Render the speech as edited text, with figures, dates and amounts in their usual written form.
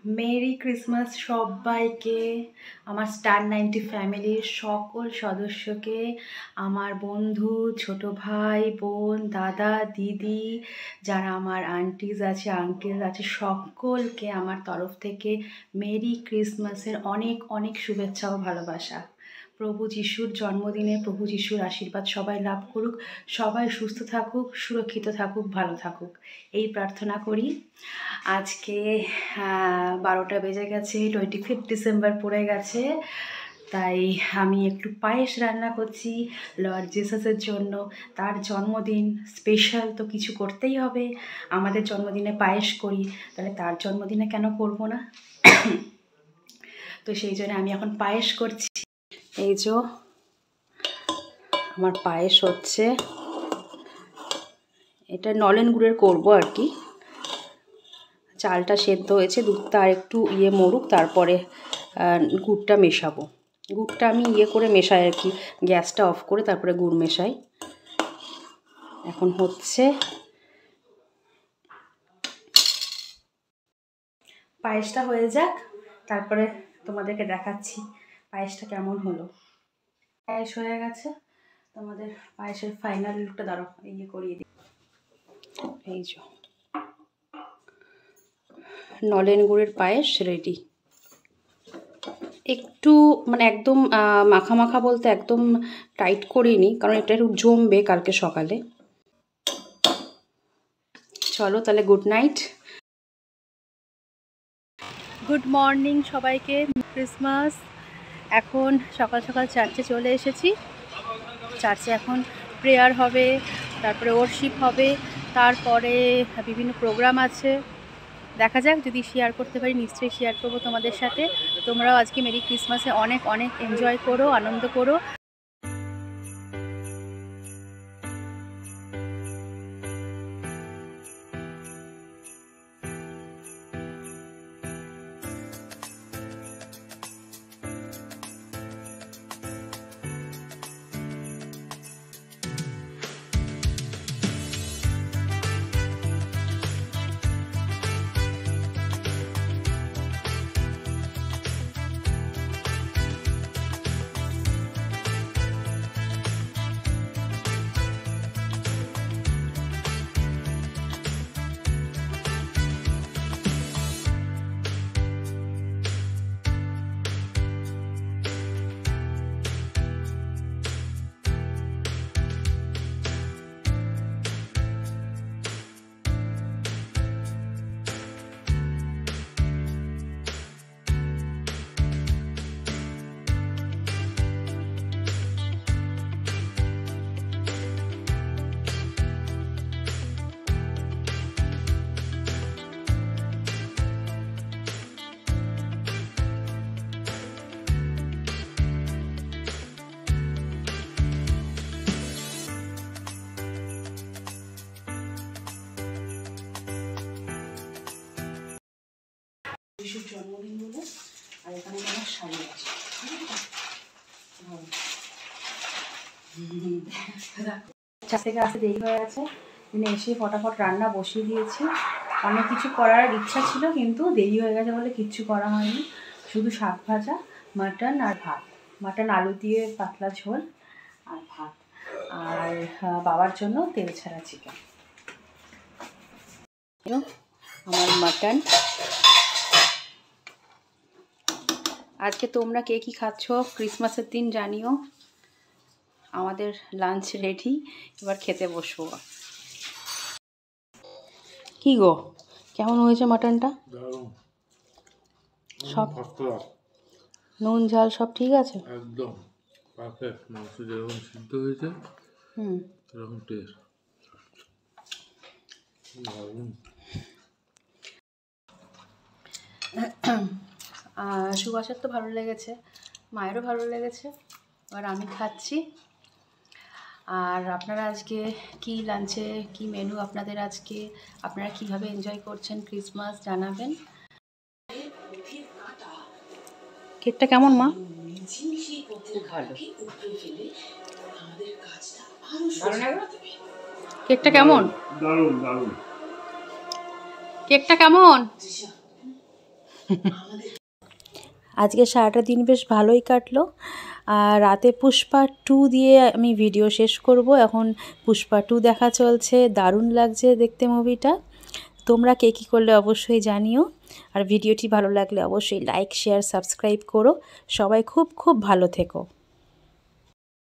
Merry Christmas সবাইকে, আমার star 90 ফ্যামিলির সকল সদস্যকে, আমার বন্ধু, ছোট ভাই বোন, দাদা দিদি, যারা আমার আন্টিজ আছে, আঙ্কেল আছে, সকলকে আমার তরফ থেকে মেরি ক্রিসমাসের অনেক অনেক শুভেচ্ছা ও ভালোবাসা। প্রভু যিশুর জন্মদিনে প্রভু যিশুর আশীর্বাদ সবাই লাভ করুক, সবাই সুস্থ থাকুক, সুরক্ষিত থাকুক, ভালো থাকুক, এই প্রার্থনা করি। আজকে 12টা বেজে গেছে, 25 ডিসেম্বর পড়ে গেছে, তাই আমি একটু পায়েস রান্না করছি লর্ড জিসাসের জন্য। তার জন্মদিন স্পেশাল, তো কিছু করতেই হবে। আমাদের জন্মদিনে পায়েস করি, তাহলে তার জন্মদিনে কেন করব না? তো সেই জন্য আমি এখন পায়েস করছি। এই যে আমার পায়েস হচ্ছে, এটা নলেন গুড়ের করবো আর কি। চালটা সেদ্ধ হয়েছে, দুধটা আর একটু মরুক, তারপরে গুড়টা মেশাবো। গুড়টা আমি করে মেশাই আর কি, গ্যাসটা অফ করে তারপরে গুড় মেশাই। এখন হচ্ছে, পায়েসটা হয়ে যাক, তারপরে তোমাদেরকে দেখাচ্ছি পায়েসটা কেমন হলো। পায়েস হয়ে গেছে, তোমাদের পায়েসের ফাইনাল লুকটা দাঁড়ো করিয়ে দিই। এই যে নলেন গুড়ের পায়েস রেডি। একটু মানে একদম মাখা মাখা বলতে একদম টাইট করিনি, কারণ এটা একটু জমবে কালকে সকালে। চলো তাহলে গুড নাইট, গুড মর্নিং সবাইকে। ক্রিসমাস। এখন সকাল সকাল চার্চে চলে এসেছি। চার্চে এখন প্রেয়ার হবে, তারপরে ওরশিপ হবে, তারপরে বিভিন্ন প্রোগ্রাম আছে। দেখা যাক, যদি শেয়ার করতে পারি নিশ্চয়ই শেয়ার করবো তোমাদের সাথে। তোমরাও আজকে মেরি ক্রিসমাসে অনেক অনেক এনজয় করো, আনন্দ করো। যিশুর জন্মদিন বলে, আর এখানে আমার শাড়ি আছে। চার থেকে আসতে দেরি হয়ে গেছে, এসে ফটাফট রান্না বসিয়ে দিয়েছি। অনেক কিছু করার ইচ্ছা ছিল, কিন্তু দেরি হয়ে গেছে বলে কিচ্ছু করা হয়নি। শুধু শাক ভাজা, মাটন আর ভাত। মাটন আলু দিয়ে পাতলা ঝোল আর ভাত, আর বাবার জন্য তেল ছাড়া চিকেন। আমার মাটন। আজকে তোমরা কে কী খাচ্ছ ক্রিসমাসের দিন জানিও। আমাদের লাঞ্চ রেডি, এবার খেতে বসবো। কি গো, কেমন হয়েছে মাটনটা? সব নুন ঝাল সব ঠিক আছে, একদম পারফেক্ট। মাংস যেরকম সিদ্ধ হয়েছে সেরকম টেস্ট। সুভাষের তো ভালো লেগেছে, মায়েরও ভালো লেগেছে, এবার আমি খাচ্ছি। আর আপনারা আজকে কি লাঞ্চে কি মেনু আপনাদের আজকে, আপনারা কিভাবে এনজয় করছেন ক্রিসমাস জানাবেন। কেকটা কেমন মা? খুব ভালো। কেকটা কেমন? দারুণ দারুণ। কেকটা কেমন? আজকে সারাটা দিন বেশ ভালোই কাটলো। আর রাতে পুষ্পা 2 দিয়ে আমি ভিডিও শেষ করব। এখন পুষ্পা 2 দেখা চলছে, দারুণ লাগছে দেখতে মুভিটা। তোমরা কে কী করলে অবশ্যই জানিও। আর ভিডিওটি ভালো লাগলে অবশ্যই লাইক, শেয়ার, সাবস্ক্রাইব করো। সবাই খুব খুব ভালো থেকো।